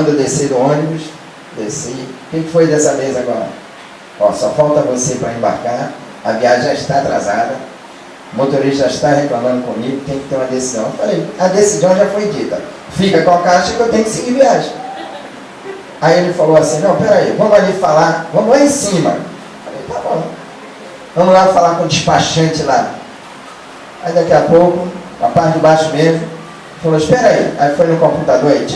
Quando eu desci do ônibus, desci. O que foi dessa vez agora? Ó, só falta você para embarcar. A viagem já está atrasada. O motorista já está reclamando comigo. Tem que ter uma decisão. Eu falei, a decisão já foi dita. Fica com a caixa que eu tenho que seguir viagem. Aí ele falou assim, não, peraí, vamos ali falar, vamos lá em cima. Eu falei, tá bom. Vamos lá falar com o despachante lá. Aí daqui a pouco, a parte de baixo mesmo, falou, espera aí. Aí foi no computador aí,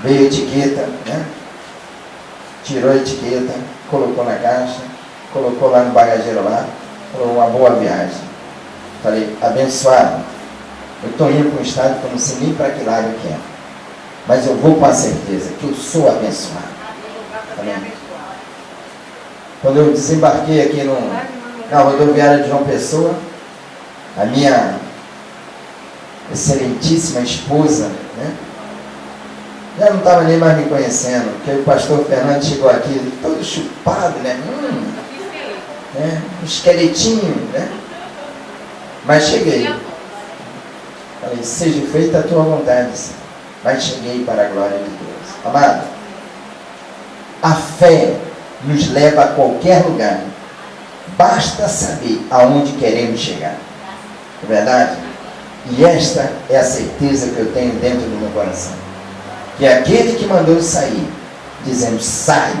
veio a etiqueta, né? Tirou a etiqueta, colocou na caixa, colocou lá no bagageiro lá, falou, uma boa viagem. Falei, abençoado, eu estou indo para um estado que eu não sei nem para que lado que é, mas eu vou com a certeza que eu sou abençoado. Amém? Quando eu desembarquei aqui na rodoviária de João Pessoa, a minha excelentíssima esposa, né, já não estava nem mais me conhecendo, porque o pastor Fernando chegou aqui todo chupado, né? Um esqueletinho, né? Mas cheguei. Falei, seja feita a tua vontade, Senhor. Mas cheguei para a glória de Deus. Amado, a fé nos leva a qualquer lugar. Basta saber aonde queremos chegar. É verdade? E esta é a certeza que eu tenho dentro do meu coração. Que é aquele que mandou sair, dizendo, sai,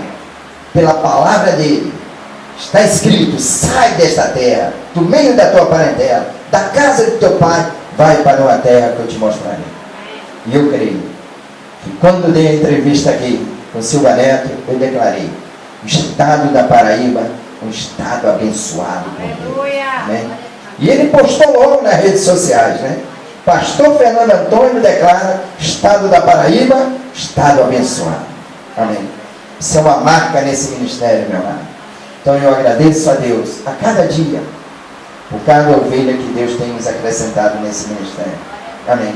pela palavra dele, está escrito, sai desta terra, do meio da tua parentela, da casa do teu pai, vai para uma terra que eu te mostrarei. E eu creio que quando dei a entrevista aqui com Silva Neto, eu declarei, o estado da Paraíba, um estado abençoado por Deus. Amém? E ele postou logo nas redes sociais, né? Pastor Fernando Antônio declara, estado da Paraíba, estado abençoado. Amém? Isso é uma marca nesse ministério, meu amado. Então eu agradeço a Deus a cada dia, por cada ovelha que Deus tem nos acrescentado nesse ministério. Amém?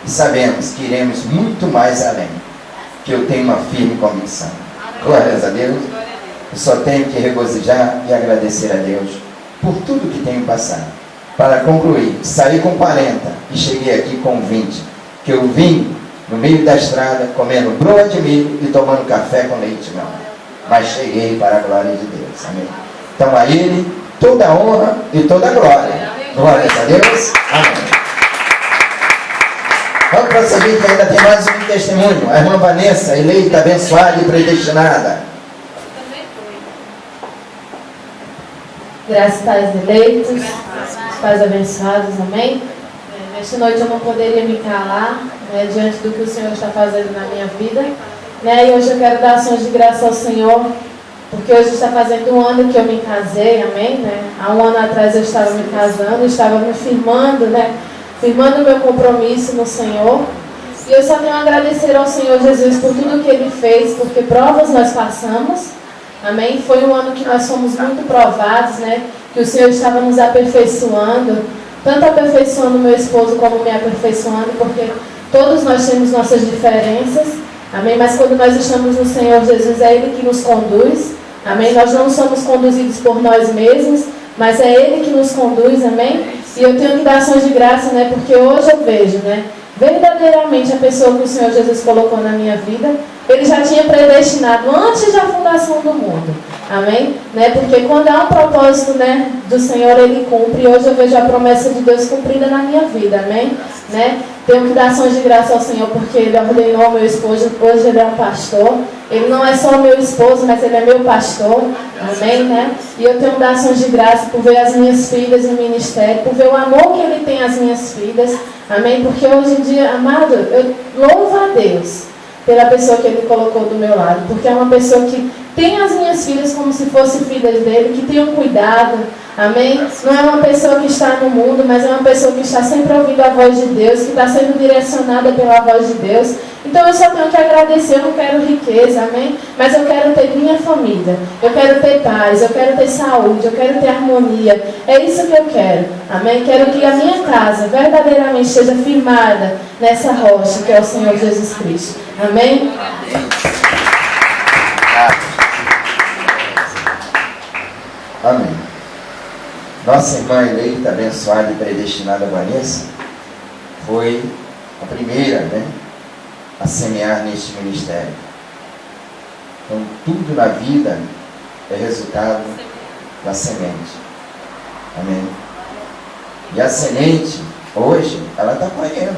E sabemos que iremos muito mais além, que eu tenho uma firme convicção. Glórias a Deus. Eu só tenho que regozijar e agradecer a Deus por tudo que tenho passado. Para concluir, saí com 40 e cheguei aqui com 20. Que eu vim no meio da estrada comendo broa de milho e tomando café com leite, meu amor. Mas cheguei para a glória de Deus. Amém? Então a Ele toda a honra e toda a glória. Glórias a Deus. Amém. Vamos prosseguir que ainda tem mais um testemunho. A irmã Vanessa, eleita, abençoada e predestinada. Graças a pais eleitos, pais abençoados, amém? Nesta noite eu não poderia me calar, né, diante do que o Senhor está fazendo na minha vida, né, e hoje eu quero dar ações de graça ao Senhor, porque hoje está fazendo 1 ano que eu me casei, amém? Né? Há 1 ano atrás eu estava me casando, estava me firmando, né, firmando o meu compromisso no Senhor, e eu só tenho a agradecer ao Senhor Jesus por tudo que Ele fez, porque provas nós passamos. Amém? Foi um ano que nós fomos muito provados, né? Que o Senhor estava nos aperfeiçoando, tanto aperfeiçoando meu esposo como me aperfeiçoando, porque todos nós temos nossas diferenças, amém? Mas quando nós estamos no Senhor Jesus, é Ele que nos conduz, amém? Nós não somos conduzidos por nós mesmos, mas é Ele que nos conduz, amém? E eu tenho que dar ações de graça, né? Porque hoje eu vejo, né? Verdadeiramente a pessoa que o Senhor Jesus colocou na minha vida, Ele já tinha predestinado antes da fundação do mundo. Amém? Né? Porque quando há um propósito, né, do Senhor, Ele cumpre. E hoje eu vejo a promessa de Deus cumprida na minha vida. Amém? Né? Tenho que dar ações de graça ao Senhor, porque Ele ordenou ao meu esposo. Hoje Ele é um pastor. Ele não é só meu esposo, mas Ele é meu pastor. Amém? Né? E eu tenho que dar ações de graça por ver as minhas filhas no ministério, por ver o amor que Ele tem às minhas filhas. Amém? Porque hoje em dia, amado, eu louvo a Deus pela pessoa que Ele colocou do meu lado, porque é uma pessoa que tem as minhas filhas como se fossem filhas dele, que tem um cuidado, amém? Não é uma pessoa que está no mundo, mas é uma pessoa que está sempre ouvindo a voz de Deus, que está sendo direcionada pela voz de Deus. Então eu só tenho que agradecer, eu não quero riqueza, amém? Mas eu quero ter minha família, eu quero ter paz, eu quero ter saúde, eu quero ter harmonia, é isso que eu quero, amém? Quero que a minha casa verdadeiramente esteja firmada nessa rocha que é o Senhor Jesus Cristo, amém? Amém. Nossa irmã eleita, abençoada e predestinada Vanessa foi a primeira, né, a semear neste ministério. Então, tudo na vida é resultado da semente. Amém? E a semente, hoje, ela está colhendo.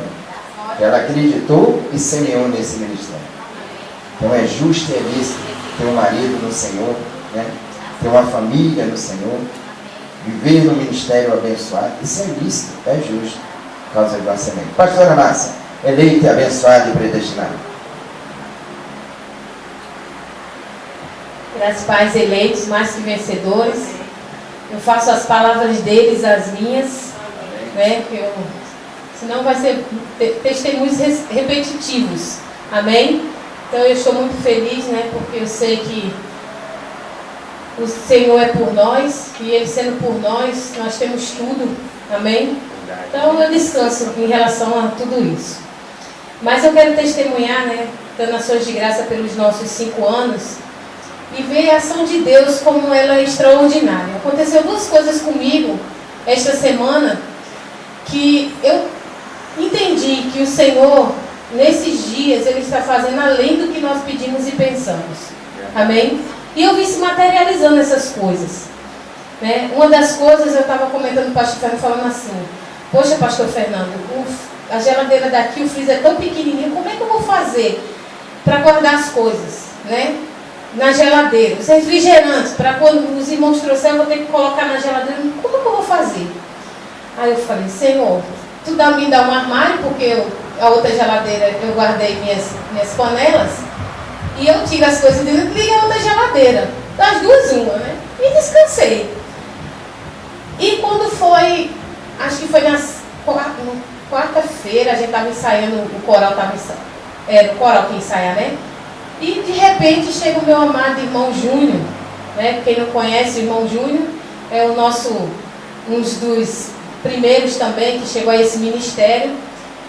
Ela acreditou e semeou nesse ministério. Então, é justo e é lícito ter um marido no Senhor, né? Ter uma família no Senhor, viver no ministério abençoado. Isso é lícito, é justo, por causa da semente. Pastora Márcia, eleita, abençoada e predestinada. Graças pais eleitos, mais que vencedores. Eu faço as palavras deles as minhas, né? Senão vai ser testemunhos repetitivos. Amém? Então eu estou muito feliz, né? Porque eu sei que o Senhor é por nós, e Ele sendo por nós, nós temos tudo. Amém? Então eu descanso em relação a tudo isso. Mas eu quero testemunhar, né? Dando ações de graça pelos nossos 5 anos. E ver a ação de Deus como ela é extraordinária. Aconteceu 2 coisas comigo esta semana que eu entendi que o Senhor, nesses dias, Ele está fazendo além do que nós pedimos e pensamos. Amém? E eu vi se materializando essas coisas. Né? Uma das coisas, eu estava comentando com o pastor Fernando, falando assim: poxa, pastor Fernando, a geladeira daqui, o freezer é tão pequenininho, como é que eu vou fazer para guardar as coisas, né? Na geladeira, os refrigerantes, para quando os irmãos trouxerem, eu vou ter que colocar na geladeira. Como que eu vou fazer? Aí eu falei: Senhor, tu me dá um armário, porque a outra geladeira eu guardei minhas panelas, e eu tiro as coisas dentro e ligo a outra geladeira. Das duas, uma, né? E descansei. E quando foi, acho que foi na quarta-feira, a gente estava ensaiando, o coral estava ensaiando, era o coral que ensaia, né? E de repente chega o meu amado irmão Júnior, né? Quem não conhece o irmão Júnior, é o nosso, um dos primeiros também que chegou a esse ministério.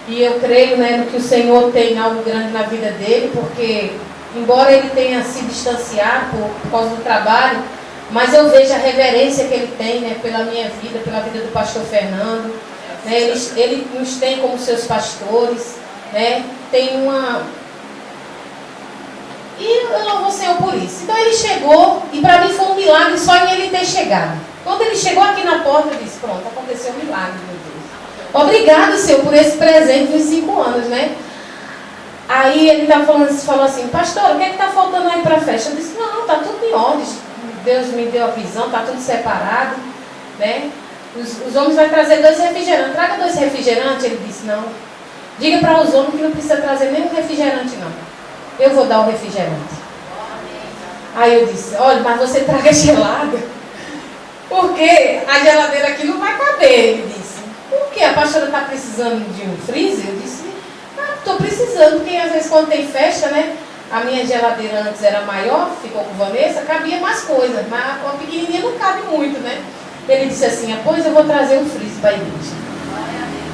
E eu creio, né, no que o Senhor tem algo grande na vida dele, porque embora ele tenha se distanciado por causa do trabalho, mas eu vejo a reverência que ele tem, né, pela minha vida, pela vida do pastor Fernando. Né? Ele nos tem como seus pastores, né? Tem uma... E eu louvo o Senhor por isso. Então ele chegou, e para mim foi um milagre só em ele ter chegado. Quando ele chegou aqui na porta, eu disse: pronto, aconteceu um milagre, meu Deus. Obrigado, Senhor, por esse presente dos 5 anos, né? Aí ele falou assim: pastor, o que é que está faltando aí para a festa? Eu disse: não, está tudo em ordem. Deus me deu a visão, está tudo separado, né? Os homens vão trazer 2 refrigerantes. Traga 2 refrigerantes. Ele disse: não. Diga para os homens que não precisa trazer nenhum refrigerante, não. Eu vou dar o refrigerante. Aí eu disse: olha, mas você traga gelada, porque a geladeira aqui não vai caber. Ele disse: por quê? A pastora está precisando de um freezer? Eu disse: estou precisando, porque às vezes quando tem festa, né? A minha geladeira antes era maior, ficou com Vanessa, cabia mais coisas, mas a pequenininha não cabe muito, né? Ele disse assim: pois eu vou trazer um freezer para a igreja,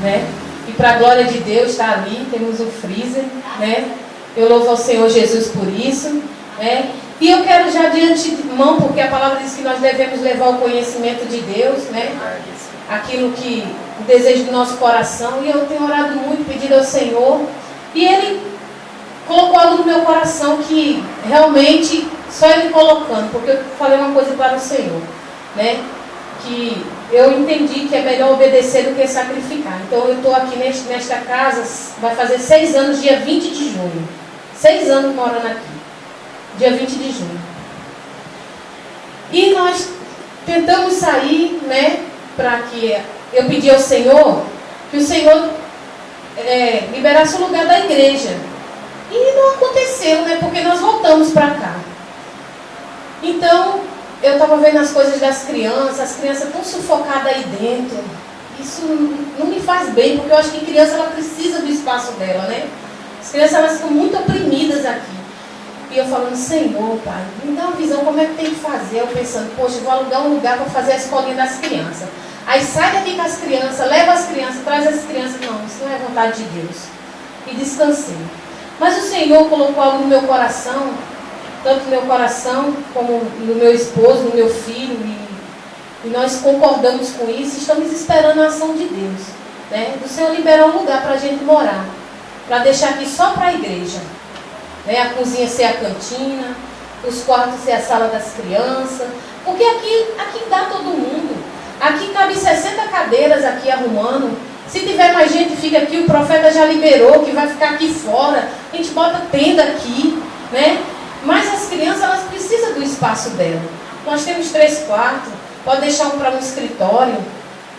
né? E para a glória de Deus está ali, temos um freezer, né? Eu louvo ao Senhor Jesus por isso, né? E eu quero já de antemão, porque a palavra diz que nós devemos levar o conhecimento de Deus, né? Aquilo que o desejo do nosso coração. E eu tenho orado muito, pedido ao Senhor, e Ele colocou algo no meu coração que realmente só Ele colocando, porque eu falei uma coisa para o Senhor, né? Que eu entendi que é melhor obedecer do que sacrificar. Então eu estou aqui nesta casa, vai fazer 6 anos, dia 20 de junho. 6 anos morando aqui, dia 20 de junho. E nós tentamos sair, né? Para que eu pedi ao Senhor que o Senhor liberasse o lugar da igreja. E não aconteceu, né? Porque nós voltamos para cá. Então, eu estava vendo as coisas das crianças, as crianças tão sufocadas aí dentro. Isso não me faz bem, porque eu acho que criança, ela precisa do espaço dela, né? As crianças, elas ficam muito oprimidas aqui. E eu falando: Senhor, Pai, me dá uma visão como é que tem que fazer. Eu pensando: poxa, eu vou alugar um lugar para fazer a escolinha das crianças. Aí sai daqui com as crianças, leva as crianças, traz as crianças. Não, isso não é vontade de Deus. E descansei. Mas o Senhor colocou algo no meu coração, tanto no meu coração, como no meu esposo, no meu filho, e nós concordamos com isso. Estamos esperando a ação de Deus, né? Do Senhor liberar um lugar para a gente morar, para deixar aqui só para a igreja. né? A cozinha ser a cantina, os quartos ser a sala das crianças, porque aqui dá todo mundo. Aqui cabe 60 cadeiras aqui arrumando. Se tiver mais gente, fica aqui, o profeta já liberou, que vai ficar aqui fora. A gente bota tenda aqui, né? Mas as crianças, elas precisam do espaço dela. Nós temos 3 quartos, pode deixar um para um escritório,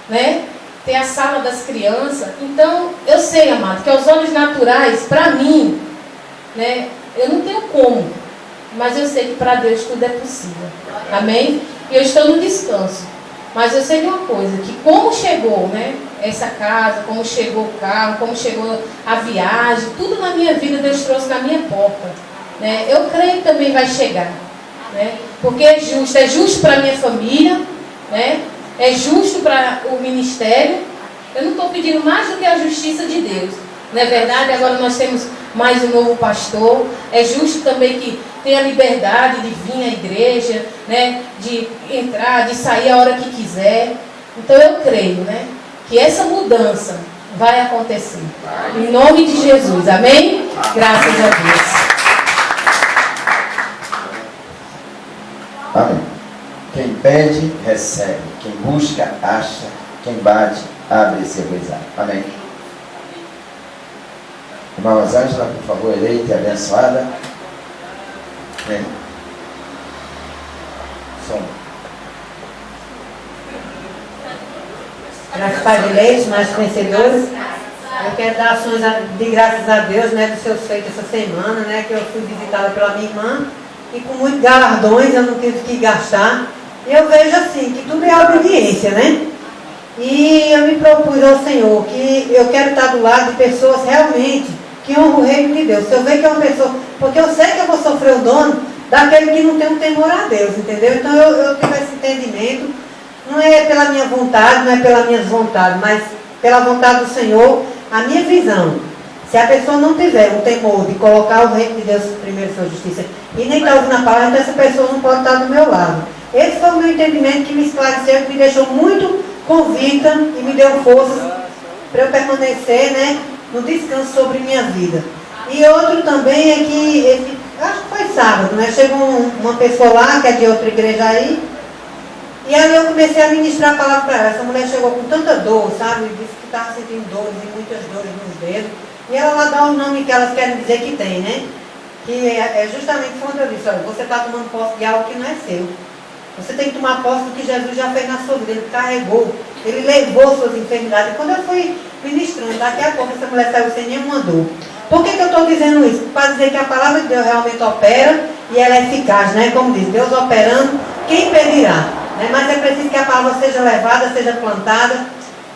né? Tem a sala das crianças. Então, eu sei, amado, que aos olhos naturais, para mim, né? Eu não tenho como, mas eu sei que para Deus tudo é possível. Amém? E eu estou no descanso. Mas eu sei de uma coisa, que como chegou, né, essa casa, como chegou o carro, como chegou a viagem, tudo na minha vida Deus trouxe na minha porta, né? Eu creio que também vai chegar, né? Porque é justo para a minha família, né? É justo para o ministério. Eu não estou pedindo mais do que a justiça de Deus, não é verdade? Agora nós temos mais um novo pastor. É justo também que tenha liberdade de vir à igreja, né? De entrar, de sair a hora que quiser. Então eu creio, né? Que essa mudança vai acontecer. Em nome de Jesus. Amém? Graças a Deus. Amém. Quem pede, recebe. Quem busca, acha. Quem bate, abre e se abre. Amém. Irmã Rosângela, por favor, eleita e abençoada. Amém. Som. Graças a Deus, mais conhecedores. Eu quero dar ações de graças a Deus, né, dos seus feitos essa semana, né, que eu fui visitada pela minha irmã e com muitos galardões, eu não tive que gastar. E eu vejo assim, que tudo é obediência, né? E eu me propus ao Senhor que eu quero estar do lado de pessoas realmente que honram o reino de Deus. Se eu ver que é uma pessoa, porque eu sei que eu vou sofrer o dono daquele que não tem um temor a Deus, entendeu? Então eu tive esse entendimento. Não é pela minha vontade, não é pelas minhas vontades, mas pela vontade do Senhor, a minha visão. Se a pessoa não tiver um temor de colocar o reino de Deus primeiro, sua justiça, e nem está ouvindo a palavra, então essa pessoa não pode estar do meu lado. Esse foi o meu entendimento que me esclareceu, que me deixou muito convicta e me deu forças para eu permanecer, né, no descanso sobre minha vida. E outro também é que, acho que foi sábado, né, chegou uma pessoa lá, que é de outra igreja aí, e aí eu comecei a ministrar a palavra para ela. Essa mulher chegou com tanta dor, sabe? Disse que estava sentindo dores e muitas dores nos dedos. E ela lá dá o nome que elas querem dizer que tem, né? Que é justamente quando eu disse, olha, você está tomando posse de algo que não é seu. Você tem que tomar posse do que Jesus já fez na sua vida. Ele carregou, ele levou suas enfermidades. E quando eu fui ministrando, daqui a pouco essa mulher saiu sem nenhuma dor. Por que eu estou dizendo isso? Para dizer que a palavra de Deus realmente opera e ela é eficaz, né? Como diz, Deus operando, quem impedirá? Mas é preciso que a palavra seja levada, seja plantada.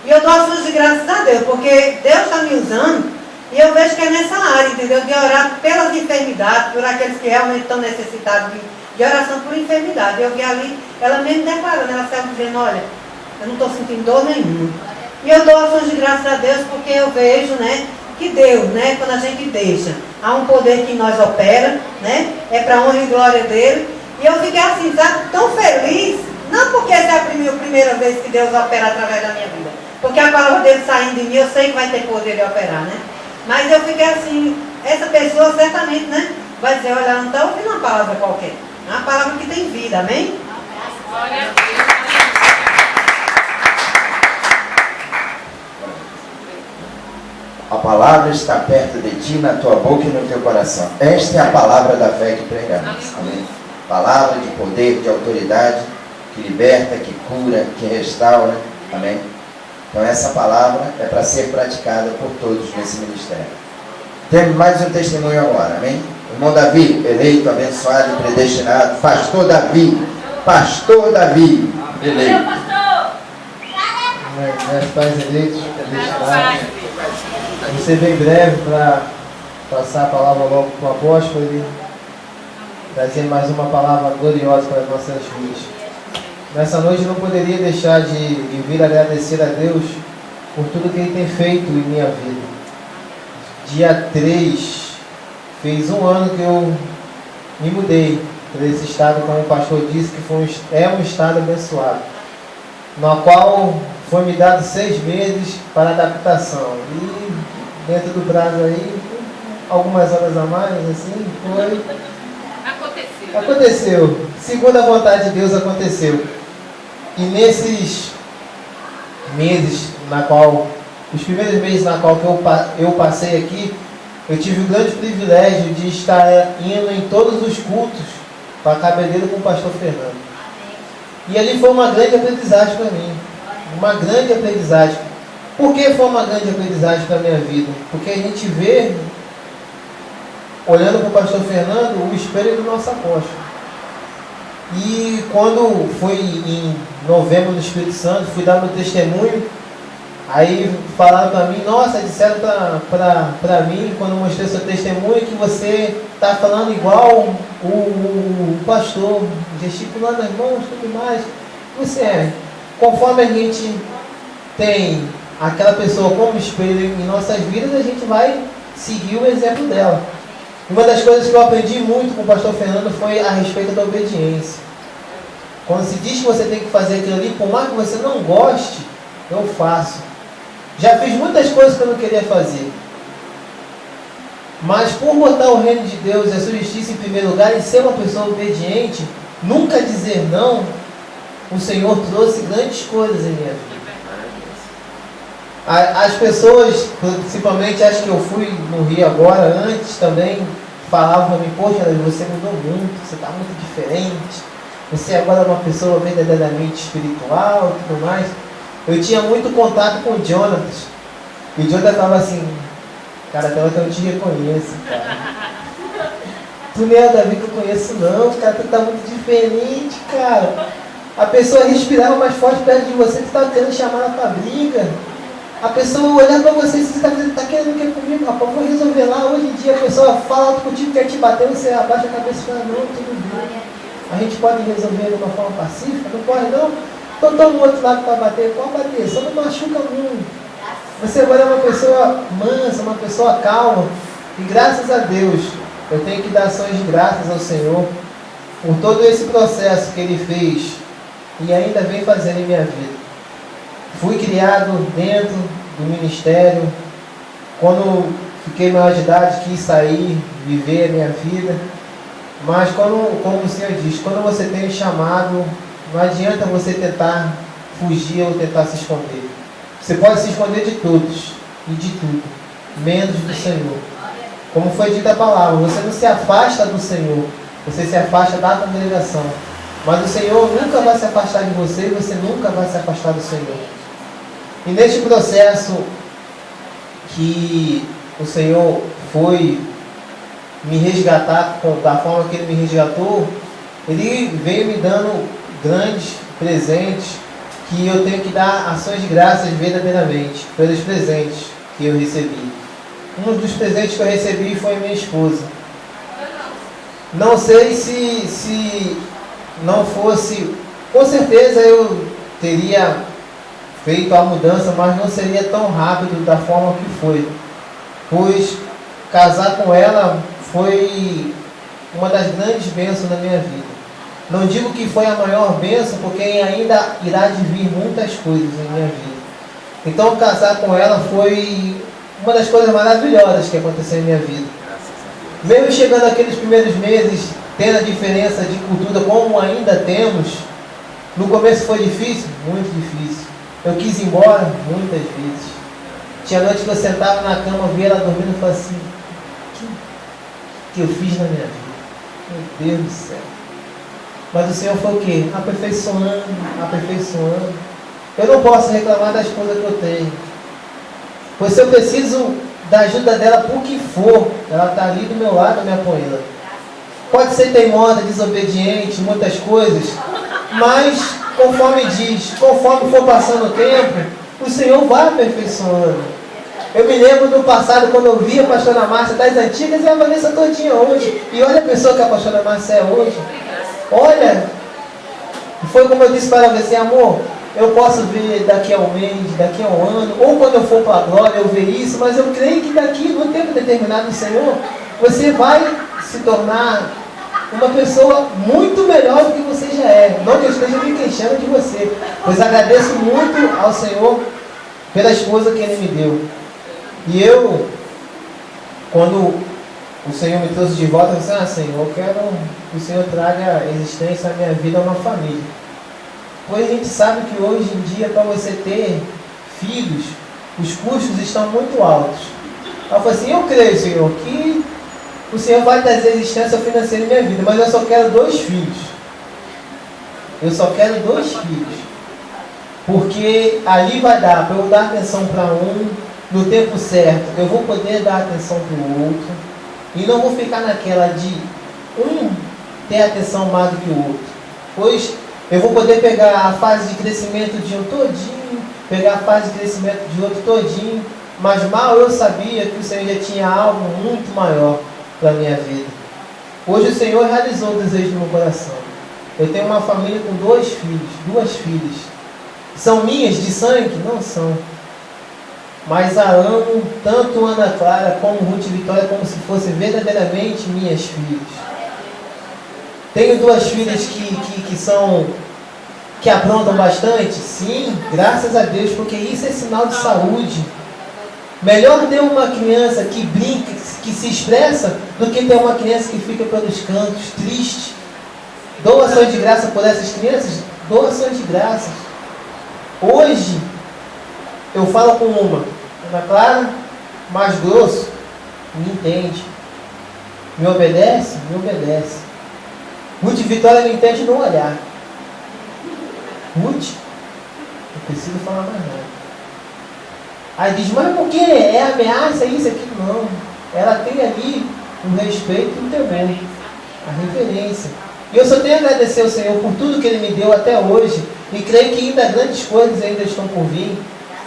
E eu dou ações de graças a Deus, porque Deus está me usando e eu vejo que é nessa área, entendeu? De orar pelas enfermidades, por aqueles que realmente estão necessitados de oração por enfermidade. Eu vi ali, ela mesmo declarando, ela saiu dizendo, olha, eu não estou sentindo dor nenhuma. E eu dou ações de graças a Deus porque eu vejo, né, que Deus, né, quando a gente deixa, há um poder que em nós opera, né, é para a honra e glória dele. E eu fiquei assim, sabe, tão feliz. Não porque essa é a primeira vez que Deus opera através da minha vida. Porque a palavra dele saindo de mim, eu sei que vai ter poder de operar, né? Mas eu fiquei assim, essa pessoa certamente, né? Vai dizer, olha, ela não está ouvindo uma palavra qualquer. É uma palavra que tem vida, amém? A palavra está perto de ti, na tua boca e no teu coração. Esta é a palavra da fé que pregamos. Amém? Palavra de poder, de autoridade, que liberta, que cura, que restaura. Amém? Então essa palavra é para ser praticada por todos nesse ministério. Temos mais um testemunho agora. Amém? Irmão Davi, eleito, abençoado e predestinado. Pastor Davi. Pastor Davi. Eleito. Meus pais eleitos, predestinados. Vou ser bem breve para passar a palavra logo para o apóstolo e trazer mais uma palavra gloriosa para as nossas vidas. Nessa noite eu não poderia deixar de vir agradecer a Deus por tudo que Ele tem feito em minha vida. Dia 3, fez um ano que eu me mudei para esse estado, como o pastor disse, que é um estado abençoado, no qual foi me dado 6 meses para adaptação. E dentro do prazo aí, algumas horas a mais, assim, foi. Aconteceu. Aconteceu. Segundo a vontade de Deus, aconteceu. E nesses meses, os primeiros meses na qual eu passei aqui, eu tive o grande privilégio de estar indo em todos os cultos para Cabeleira com o pastor Fernando. E ali foi uma grande aprendizagem para mim. Uma grande aprendizagem. Por que foi uma grande aprendizagem para a minha vida? Porque a gente vê, olhando para o pastor Fernando, o espelho do nosso apóstolo. E quando foi em novembro no Espírito Santo, fui dar meu testemunho, aí falaram para mim, nossa, disseram para mim, quando eu mostrei seu testemunho, que você está falando igual o pastor, gesticulando as mãos, tudo mais. Você é. Conforme a gente tem aquela pessoa como espelho em nossas vidas, a gente vai seguir o exemplo dela. Uma das coisas que eu aprendi muito com o pastor Fernando foi a respeito da obediência. Quando se diz que você tem que fazer aquilo ali, por mais que você não goste, eu faço. Já fiz muitas coisas que eu não queria fazer. Mas por botar o reino de Deus e a sua justiça em primeiro lugar e ser uma pessoa obediente, nunca dizer não, o Senhor trouxe grandes coisas em minha vida. As pessoas, principalmente as que eu fui no Rio agora, antes também, falavam para mim, poxa, você mudou muito, você está muito diferente, você agora é uma pessoa verdadeiramente espiritual e tudo mais. Eu tinha muito contato com o Jonas, e o Jonas falava assim, cara, até que eu não te reconheço, cara. Tu não é o Davi que eu conheço não, cara, tu tá muito diferente, cara. A pessoa respirava mais forte perto de você, tu tá querendo chamar ela pra briga. A pessoa olhar para você e você está querendo o que comigo? Rapaz, vou resolver lá. Hoje em dia a pessoa fala alto contigo, quer te bater, você abaixa a cabeça e fala, não, tudo bem. A gente pode resolver de uma forma pacífica? Não pode não? Então todo outro lado para bater, pode bater, só não machuca muito. Você agora é uma pessoa mansa, uma pessoa calma. E graças a Deus, eu tenho que dar ações de graças ao Senhor por todo esse processo que Ele fez e ainda vem fazendo em minha vida. Fui criado dentro do ministério. Quando fiquei maior de idade, quis sair, viver a minha vida. Mas como o Senhor diz, quando você tem um chamado, não adianta você tentar fugir ou tentar se esconder. Você pode se esconder de todos e de tudo, menos do Senhor. Como foi dita a palavra, você não se afasta do Senhor, você se afasta da congregação. Mas o Senhor nunca vai se afastar de você e você nunca vai se afastar do Senhor. E neste processo que o Senhor foi me resgatar da forma que Ele me resgatou, Ele veio me dando grandes presentes que eu tenho que dar ações de graças verdadeiramente pelos presentes que eu recebi. Um dos presentes que eu recebi foi minha esposa. Não sei se não fosse, com certeza eu teria feito a mudança, mas não seria tão rápido da forma que foi, pois casar com ela foi uma das grandes bênçãos da minha vida. Não digo que foi a maior bênção, porque ainda irá vir muitas coisas em minha vida. Então casar com ela foi uma das coisas maravilhosas que aconteceu em minha vida. Mesmo chegando aqueles primeiros meses, tendo a diferença de cultura como ainda temos, no começo foi difícil? Muito difícil. Eu quis ir embora muitas vezes. Tinha noite que eu sentava na cama, via ela dormindo e falava assim, o que eu fiz na minha vida? Meu Deus do céu. Mas o Senhor foi o quê? Aperfeiçoando, aperfeiçoando. Eu não posso reclamar da esposa que eu tenho. Pois se eu preciso da ajuda dela por que for, ela está ali do meu lado me apoiando. Pode ser teimosa, desobediente, muitas coisas, mas conforme diz, conforme for passando o tempo, o Senhor vai aperfeiçoando. Eu me lembro do passado, quando eu via a pastora Márcia das antigas e a Vanessa todinha hoje. E olha a pessoa que a pastora Márcia é hoje. Olha, foi como eu disse para você, amor, eu posso ver daqui a um mês, daqui a um ano, ou quando eu for para a glória eu ver isso, mas eu creio que daqui, no tempo determinado do Senhor, você vai se tornar uma pessoa muito melhor do que você já é. Não que eu esteja me queixando de você, pois agradeço muito ao Senhor pela esposa que Ele me deu. E eu, quando o Senhor me trouxe de volta e disse, Senhor, eu quero que o Senhor traga a existência à minha vida, a uma família. Pois a gente sabe que hoje em dia, para você ter filhos, os custos estão muito altos. Eu falei assim, eu creio, Senhor, que o Senhor vai trazer existência financeira em minha vida, mas eu só quero 2 filhos. Eu só quero 2 filhos. Porque ali vai dar para eu dar atenção para um, no tempo certo, eu vou poder dar atenção para o outro, e não vou ficar naquela de um ter atenção mais do que o outro. Pois eu vou poder pegar a fase de crescimento de um todinho, pegar a fase de crescimento de outro todinho, mas mal eu sabia que o Senhor já tinha algo muito maior para a minha vida. Hoje o Senhor realizou o desejo do meu coração. Eu tenho uma família com 2 filhos, 2 filhas. São minhas de sangue? Não são. Mas a amo tanto Ana Clara como Ruth e Vitória como se fossem verdadeiramente minhas filhas. Tenho 2 filhas que aprontam bastante? Sim, graças a Deus, porque isso é sinal de saúde. Melhor ter uma criança que brinca, que se expressa, do que ter uma criança que fica pelos cantos, triste. Doações de graça por essas crianças? Doações de graça. Hoje, eu falo com uma, Ana Clara, mais grosso, me entende. Me obedece? Me obedece. Ruth e Vitória me entende no olhar. Ruth, não preciso falar mais nada. Aí diz, mas por que? É ameaça, isso, aquilo? Não. Ela tem ali o respeito e o temor, a reverência. E eu só tenho a agradecer ao Senhor por tudo que Ele me deu até hoje. E creio que ainda grandes coisas ainda estão por vir.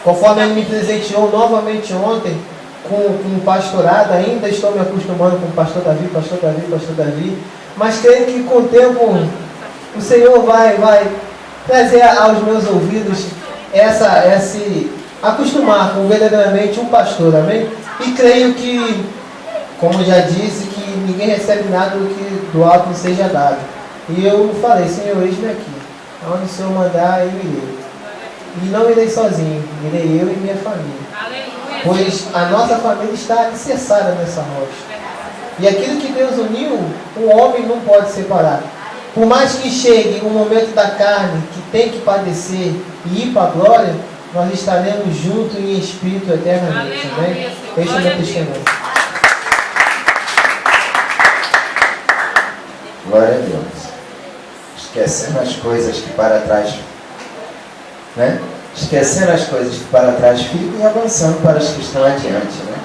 Conforme Ele me presenteou novamente ontem com o pastorado, ainda estou me acostumando com o pastor Davi. Mas creio que com o tempo o Senhor vai trazer aos meus ouvidos esse acostumar com verdadeiramente um pastor, amém? E creio que, como já disse, que ninguém recebe nada do que do alto seja dado. E eu falei, Senhor, eis-me aqui. Aonde o Senhor mandar, eu irei. E não irei sozinho, irei eu e minha família. Pois a nossa família está alicerçada nessa rocha. E aquilo que Deus uniu, o homem não pode separar. Por mais que chegue o momento da carne, que tem que padecer e ir para a glória, nós estaremos juntos em espírito eternamente. Amém? Este é o meu testemunho. Glória a Deus. Esquecendo as coisas que para trás, né? Esquecendo as coisas que para trás ficam e avançando para as que estão adiante, né?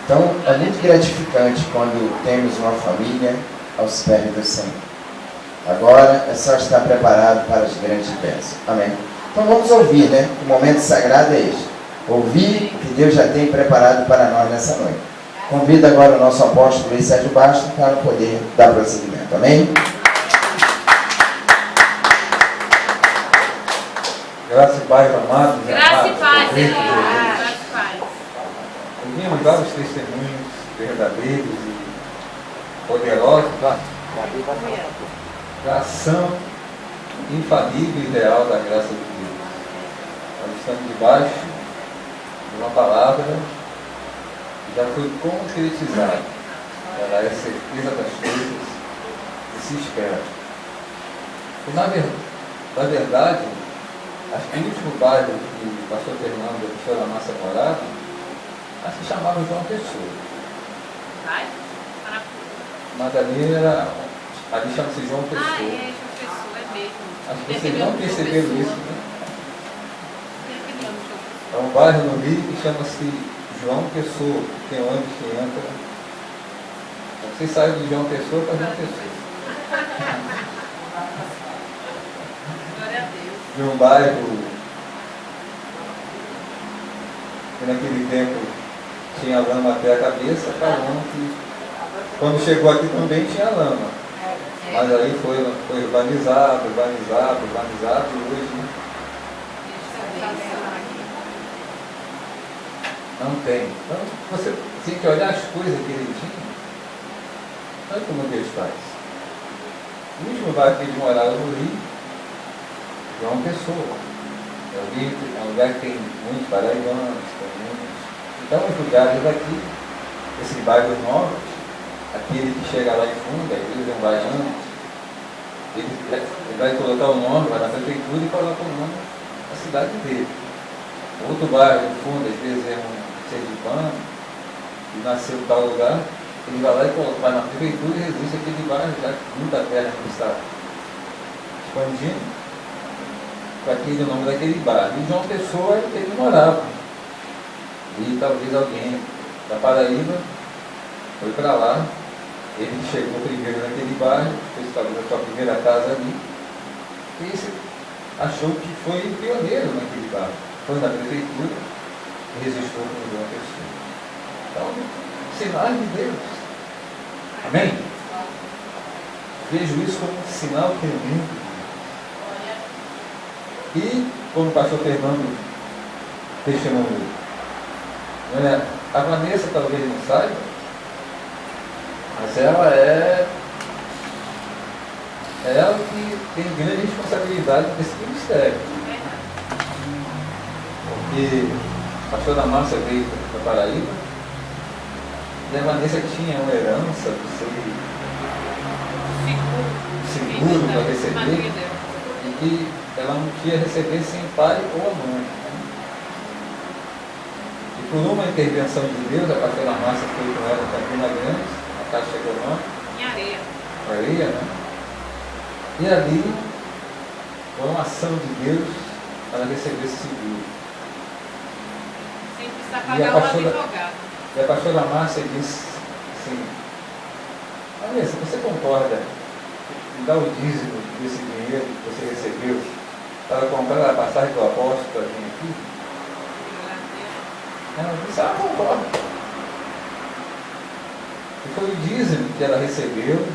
Então, é muito gratificante quando temos uma família aos pés do Senhor. Agora é só estar preparado para as grandes bênçãos. Amém? Então vamos ouvir, né? O momento sagrado é este. Ouvir o que Deus já tem preparado para nós nessa noite. Convido agora o nosso apóstolo Luiz Sérgio Bastos para poder dar prosseguimento. Amém? Graça e paz, amados. Graça e paz, Senhor. Graça e paz. Ouvimos vários testemunhos verdadeiros e poderosos da ação infalível e real da graça de Deus. Nós estamos debaixo de uma palavra que já foi concretizada. Ela é certeza das coisas que se esperam. E na verdade, acho que o último bairro que o pastor Fernando deixou na nossa morada, acho que chamava João Pessoa. Mas ali chama-se João Pessoa. João Pessoa, é mesmo. Acho que vocês não perceberam isso, né? É um bairro no Rio que chama-se João Pessoa. Tem ônibus que entra. Vocês saem de João Pessoa para João Pessoa. Glória a Deus. De um bairro que naquele tempo tinha lama até a cabeça, falando que quando chegou aqui também tinha lama. Mas aí foi urbanizado, e hoje não tem. Então você tem que olhar as coisas que ele tinha. Olha como Deus faz. O último bairro que eles moraram no Rio, João Pessoa. É um lugar que tem muitos paraibanos, tem muitos. Então os lugares daqui, esses bairros novos, aquele que chega lá em fundo, a igreja é um baiano, ele vai colocar o nome, vai na prefeitura e coloca o nome da cidade dele. Outro bairro em fundo, às vezes é um sergipano, que nasceu em tal lugar, ele vai lá e coloca, vai na prefeitura e resiste aquele bairro, já que muita terra não está expandindo, com aquele nome daquele bairro. E João Pessoa era o que ele morava. E talvez alguém da Paraíba foi para lá, ele chegou primeiro naquele bairro, fez talvez a sua primeira casa ali, e achou que foi pioneiro naquele bairro. Foi na prefeitura e registrou com João Pessoa. Então, sinais de Deus. Amém? Vejo isso como um sinal tremendo. E, como o pastor Fernando testemunhou, a Vanessa talvez não saiba, mas ela é ela que tem grande responsabilidade nesse ministério. Porque a pastora Márcia veio para Paraíba e a Vanessa tinha uma herança de ser seguro para receber, e que ela não ia receber sem pai ou a mãe. E por uma intervenção de Deus, a pastora Márcia foi com ela para Campina Grande, a Caixa Econômica. Em areia. Areia, né? E ali, foi uma ação de Deus, ela recebeu esse seguro. Sem precisar E a pagar o pastora- advogado. E a pastora Márcia disse assim: Vanessa, você concorda em dar o dízimo desse dinheiro que você recebeu para comprar a passagem do apóstolo para vir aqui? Ela disse: concordo. E foi o dízimo que ela recebeu,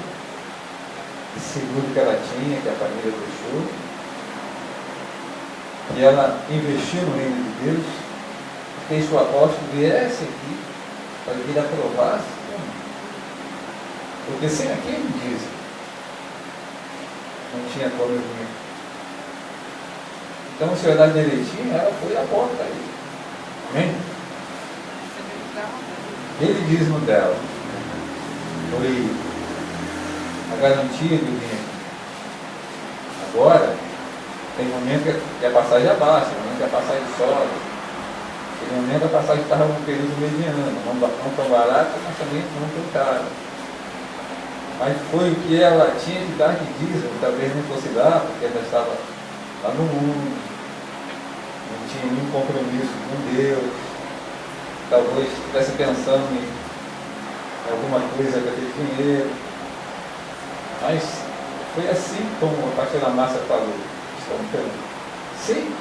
o seguro que ela tinha, que a família deixou, que ela investiu no reino de Deus, fez que o apóstolo viesse aqui para que ele aprovasse. Porque sem aquele dízimo não tinha como eu vir. Então, se eu olhar direitinho, ela foi a porta aí. Amém? Aquele dízimo dela foi a garantia do dinheiro. Agora, tem momento que a passagem abaixa, tem momento que a passagem sobe. Tem momento que a passagem estava num período mediano, não tão barato, mas também não tão caro. Mas foi o que ela tinha de dar de dízimo, talvez não fosse dar, porque ela estava lá no mundo, não tinha nenhum compromisso com Deus, talvez estivesse pensando em alguma coisa com aquele dinheiro. Mas foi assim como a pastora Márcia falou: estão comprando. Sim,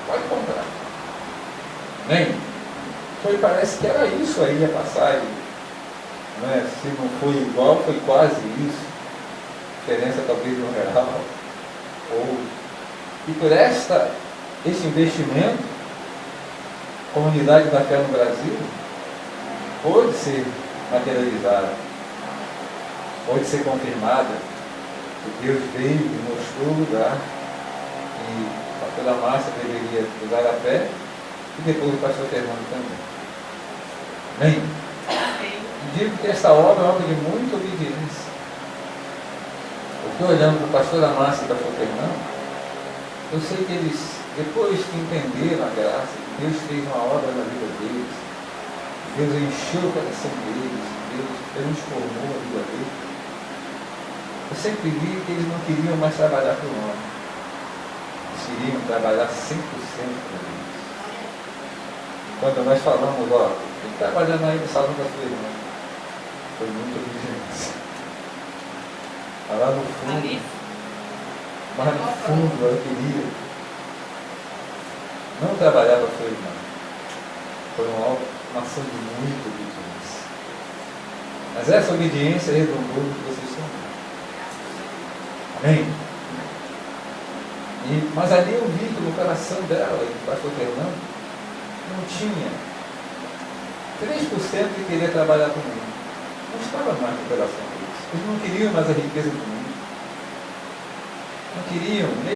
pode comprar. Nem? Foi, parece que era isso aí a passagem. Não é? Se não foi igual, foi quase isso. Diferença talvez de R$1. E por este investimento, a comunidade da fé no Brasil pode ser materializada, pode ser confirmada, que Deus veio e mostrou o lugar que a pastora Márcia deveria usar a fé, e depois o pastor Fernando também. Amém? E digo que esta obra é uma obra de muita obediência. Eu estou olhando para a pastora Márcia e o pastor Fernando, eu sei que eles, depois que entenderam a graça, Deus fez uma obra na vida deles, Deus encheu o coração deles, Deus transformou a vida deles. Eu sempre vi que eles não queriam mais trabalhar para o homem, eles queriam trabalhar 100% para Deus. Quando nós falamos, tem que trabalhar aí no salão da sua irmã, foi muito obediência. Lá no fundo, mas no fundo eu queria não trabalhar para a sua irmã. Foi uma ação de muita obediência. Mas essa obediência redundou no que vocês são. Amém? Mas ali eu vi que no coração dela, do pastor Fernando, não tinha 3% que queria trabalhar comigo. Não estava mais no coração deles. Eles não queriam mais a riqueza do mundo. Não queriam nem